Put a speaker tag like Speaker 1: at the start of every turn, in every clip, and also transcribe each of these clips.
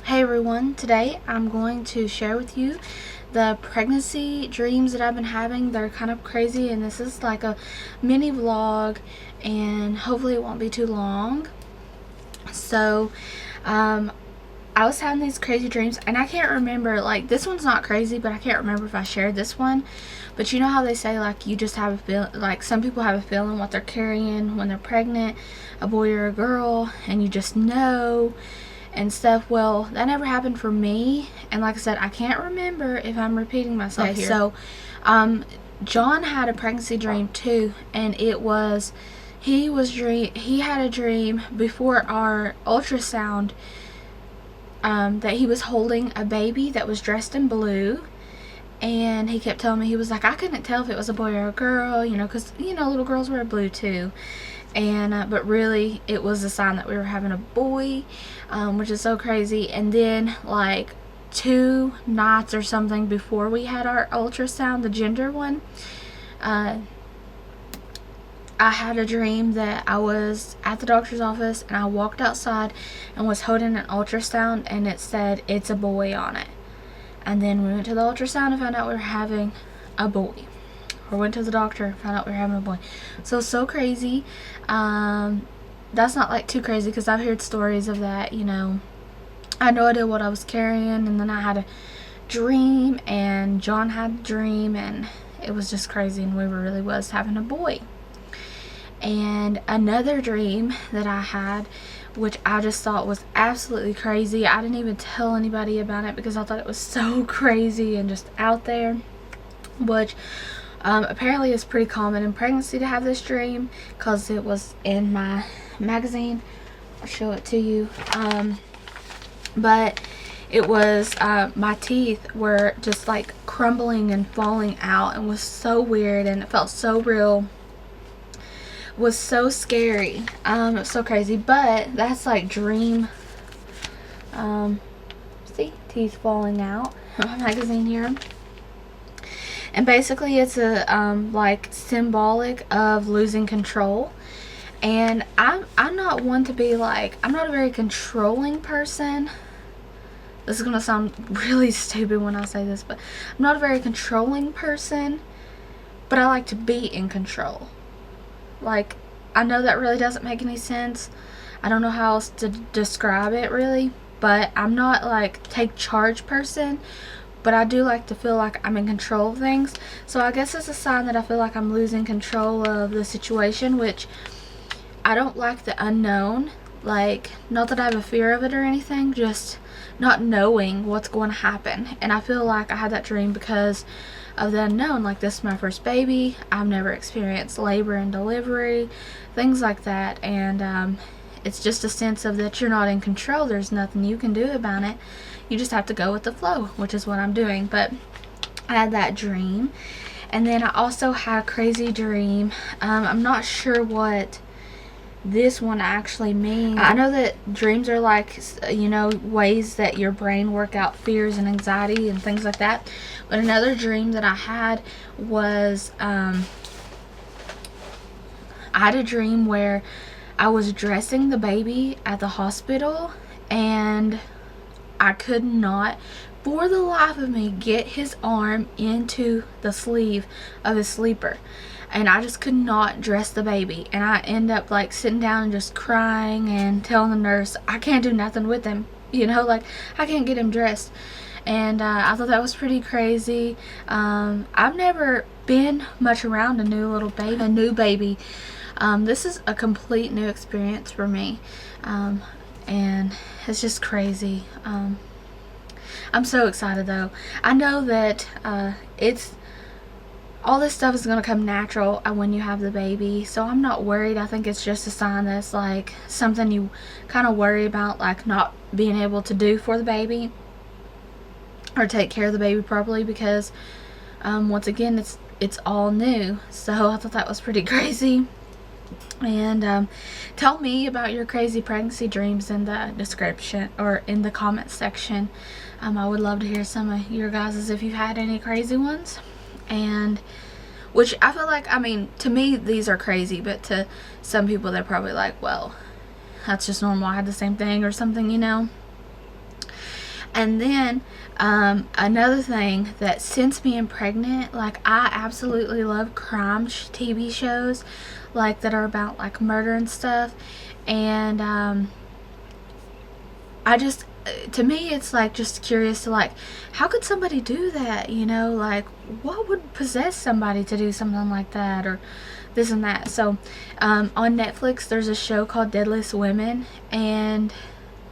Speaker 1: Hey everyone, today I'm going to share with you the pregnancy dreams that I've been having. They're kind of crazy, and this is like a mini vlog, and hopefully it won't be too long. So I was having these crazy dreams, and I can't remember, like, this one's not crazy, but I can't remember if I shared this one. But you know how they say, like, you just have a feel, like, some people have a feeling what they're carrying when they're pregnant, a boy or a girl, and you just know and stuff. Well, that never happened for me, and like I said, I can't remember if I'm repeating myself here. So John had a pregnancy dream too, and it was he had a dream before our ultrasound that he was holding a baby that was dressed in blue. And he kept telling me, he was like, I couldn't tell if it was a boy or a girl, you know, because, you know, little girls wear blue too. And but really it was a sign that we were having a boy, which is so crazy. And then like 2 nights or something before we had our ultrasound, the gender one, I had a dream that I was at the doctor's office and I walked outside and was holding an ultrasound, and it said it's a boy on it. And then we went to the ultrasound and found out we were having a boy. Or went to the doctor, found out we were having a boy. So crazy. That's not like too crazy, because I've heard stories of that, you know. I had no idea what I was carrying, and then I had a dream, and John had a dream, and it was just crazy, and we really was having a boy. And another dream that I had, which I just thought was absolutely crazy, I didn't even tell anybody about it because I thought it was so crazy and just out there, which apparently it's pretty common in pregnancy to have this dream, because it was in my magazine. I'll show it to you. But it was my teeth were just like crumbling and falling out, and was so weird, and it felt so real. Was so scary. It was so crazy. But that's like dream. See, teeth falling out. My magazine here. And basically it's a like symbolic of losing control. And I'm not one to be like, I'm not a very controlling person. This is gonna sound really stupid when I say this, but I'm not a very controlling person, but I like to be in control. Like, I know that really doesn't make any sense. I don't know how else to describe it really, but I'm not like take charge person, but I do like to feel like I'm in control of things. So I guess it's a sign that I feel like I'm losing control of the situation, which I don't like the unknown. Like, not that I have a fear of it or anything, just not knowing what's going to happen. And I feel like I had that dream because of the unknown. Like, this is my first baby. I've never experienced labor and delivery, things like that. And it's just a sense of that you're not in control. There's nothing you can do about it. You just have to go with the flow, which is what I'm doing. But I had that dream. And then I also had a crazy dream. I'm not sure what this one actually means. I know that dreams are like, you know, ways that your brain work out fears and anxiety and things like that. But another dream that I had was I had a dream where I was dressing the baby at the hospital, and I could not for the life of me get his arm into the sleeve of his sleeper, and I just could not dress the baby. And I end up like sitting down and just crying and telling the nurse I can't do nothing with him, you know, like I can't get him dressed. And I thought that was pretty crazy. I've never been much around a new baby. This is a complete new experience for me, and it's just crazy. I'm so excited though. I know that it's all this stuff is going to come natural when you have the baby, so I'm not worried. I think it's just a sign that's like something you kind of worry about, like not being able to do for the baby or take care of the baby properly, because once again it's all new. So I thought that was pretty crazy. And tell me about your crazy pregnancy dreams in the description or in the comment section. I would love to hear some of your guys's if you've had any crazy ones. And which I feel like, I mean, to me these are crazy, but to some people they're probably like, well, that's just normal, I had the same thing or something, you know. And then another thing that since being pregnant, like I absolutely love crime TV shows, like that are about like murder and stuff. And I just, to me, it's like just curious to like, how could somebody do that? You know, like what would possess somebody to do something like that, or this and that. So on Netflix, there's a show called Deadliest Women, and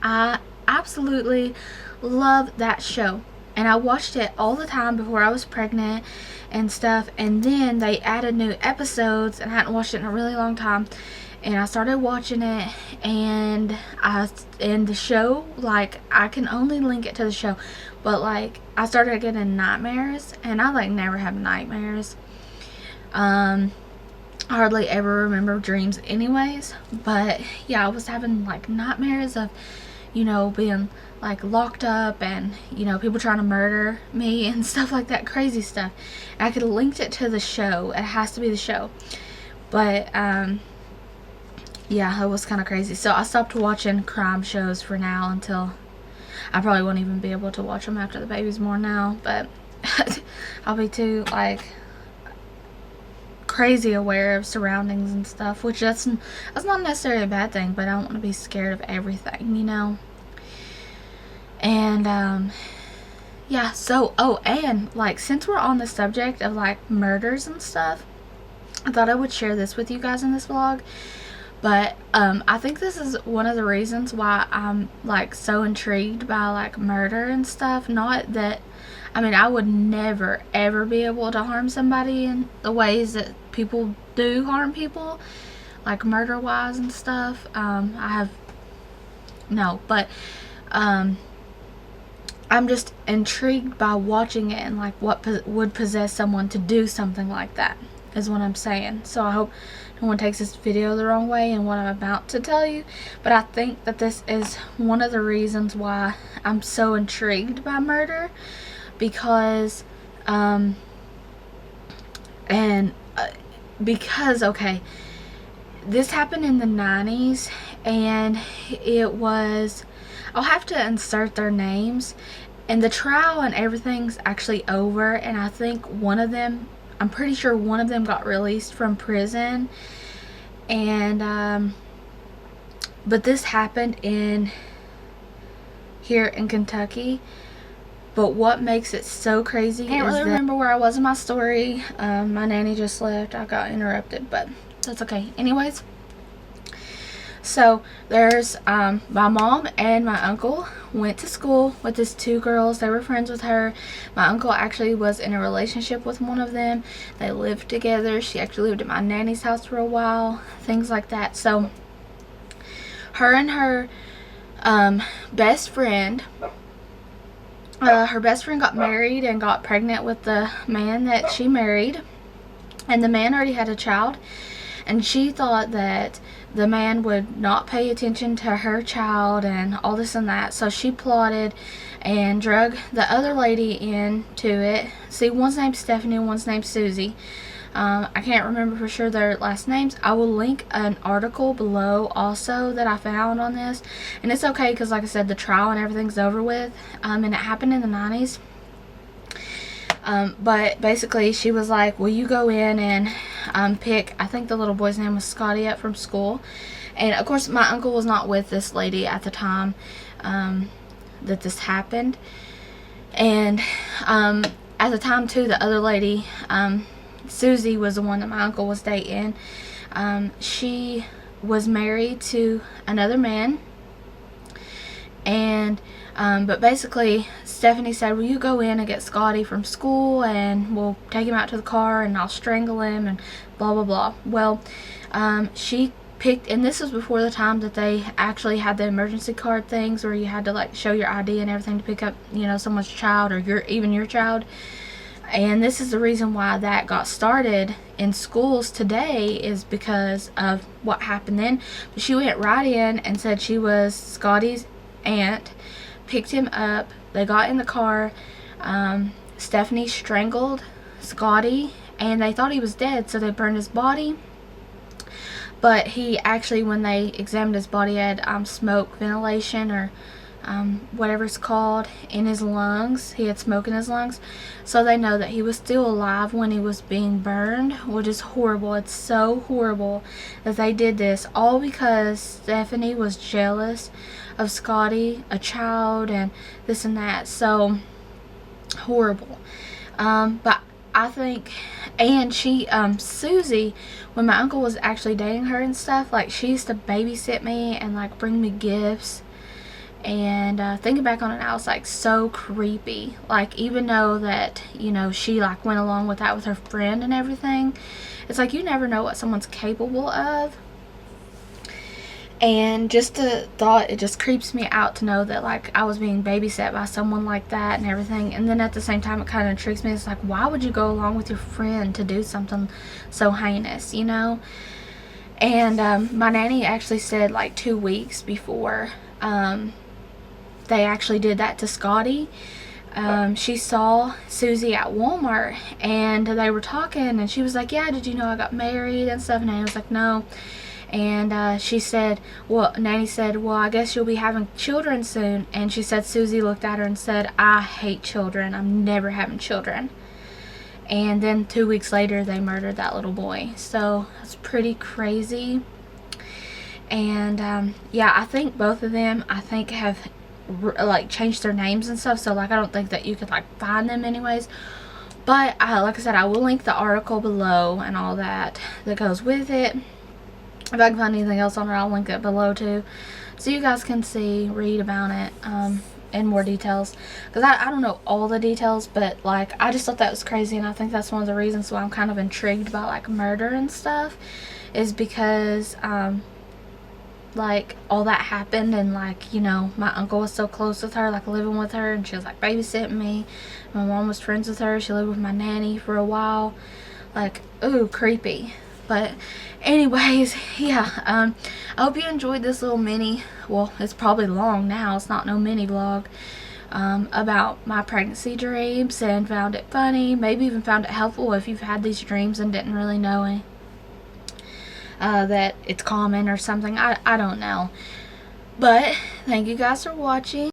Speaker 1: I absolutely love that show. And I watched it all the time before I was pregnant and stuff. And then they added new episodes, and I hadn't watched it in a really long time. And I started watching it, and the show, like, I can only link it to the show, but like I started getting nightmares, and I like never have nightmares. I hardly ever remember dreams anyways, but yeah, I was having like nightmares of, you know, being like locked up and, you know, people trying to murder me and stuff like that, crazy stuff. And I could have linked it to the show. It has to be the show. But yeah, it was kind of crazy. So I stopped watching crime shows for now, until I probably won't even be able to watch them after the baby's born now, but I'll be too like crazy aware of surroundings and stuff, which that's not necessarily a bad thing, but I don't want to be scared of everything, you know. And yeah, so and like since we're on the subject of like murders and stuff, I thought I would share this with you guys in this vlog. But I think this is one of the reasons why I'm like so intrigued by like murder and stuff. Not that, I mean, I would never ever be able to harm somebody in the ways that people do harm people, like murder wise and stuff. But I'm just intrigued by watching it, and like what would possess someone to do something like that is what I'm saying. So I hope no one takes this video the wrong way and what I'm about to tell you, but I think that this is one of the reasons why I'm so intrigued by murder, because okay, this happened in the 90s, and it was, I'll have to insert their names, and the trial and everything's actually over, and I think I'm pretty sure one of them got released from prison, and but this happened here in Kentucky. But what makes it so crazy, I can't really remember where I was in my story. My nanny just left. I got interrupted, but that's okay. Anyways, so there's my mom and my uncle went to school with these two girls. They were friends with her. My uncle actually was in a relationship with one of them. They lived together. She actually lived at my nanny's house for a while, things like that. So her and her best friend got married and got pregnant with the man that she married, and the man already had a child, and she thought that the man would not pay attention to her child and all this and that, so she plotted and drug the other lady into it. See, one's named Stephanie, one's named Susie. I can't remember for sure their last names. I will link an article below also that I found on this, and it's okay because like I said, the trial and everything's over with, and it happened in the 90s. But basically she was like, will you go in and pick, I think the little boy's name was Scotty, up from school. And of course my uncle was not with this lady at the time that this happened, and at the time too, the other lady, Susie, was the one that my uncle was dating. She was married to another man, and but basically Stephanie said, will you go in and get Scotty from school, and we'll take him out to the car and I'll strangle him and blah blah blah. Well, she picked, and this was before the time that they actually had the emergency card things where you had to like show your ID and everything to pick up, you know, someone's child or even your child. And this is the reason why that got started in schools today, is because of what happened then. But she went right in and said she was Scotty's aunt, picked him up, they got in the car, Stephanie strangled Scotty, and they thought he was dead, so they burned his body. But he actually, when they examined his body, had smoke ventilation, or whatever it's called, in his lungs. He had smoke in his lungs, so they know that he was still alive when he was being burned, which is horrible. It's so horrible that they did this, all because Stephanie was jealous of Scotty, a child, and this and that. So horrible. But I think, and she, Susie, when my uncle was actually dating her and stuff, like, she used to babysit me and, like, bring me gifts. And thinking back on it now, it's like so creepy. Like, even though that, you know, she like went along with that with her friend and everything, it's like you never know what someone's capable of. And just the thought, it just creeps me out to know that, like, I was being babysat by someone like that and everything. And then at the same time, it kind of intrigues me. It's like, why would you go along with your friend to do something so heinous, you know? And my nanny actually said, like, 2 weeks before they actually did that to Scotty, she saw Susie at Walmart, and they were talking, and she was like, yeah, did you know I got married and stuff? And Nanny was like, no. And she said, well, Nanny said, well, I guess you'll be having children soon. And she said, Susie looked at her and said, I hate children. I'm never having children. And then 2 weeks later, they murdered that little boy. So that's pretty crazy. And yeah, I think both of them, I think, have like changed their names and stuff. So like, I don't think that you could like find them anyways. But like I said, I will link the article below and all that goes with it. If I can find anything else on it, I'll link it below too, so you guys can see, read about it in more details, because I don't know all the details, but like, I just thought that was crazy. And I think that's one of the reasons why I'm kind of intrigued by like murder and stuff, is because like, all that happened, and like, you know, my uncle was so close with her, like living with her, and she was like babysitting me. My mom was friends with her. She lived with my nanny for a while. Like, ooh, creepy. But anyways, yeah, I hope you enjoyed this little mini, well, it's probably long now, it's not no mini vlog, about my pregnancy dreams, and found it funny, maybe even found it helpful if you've had these dreams and didn't really know that it's common or something. I don't know. But thank you guys for watching.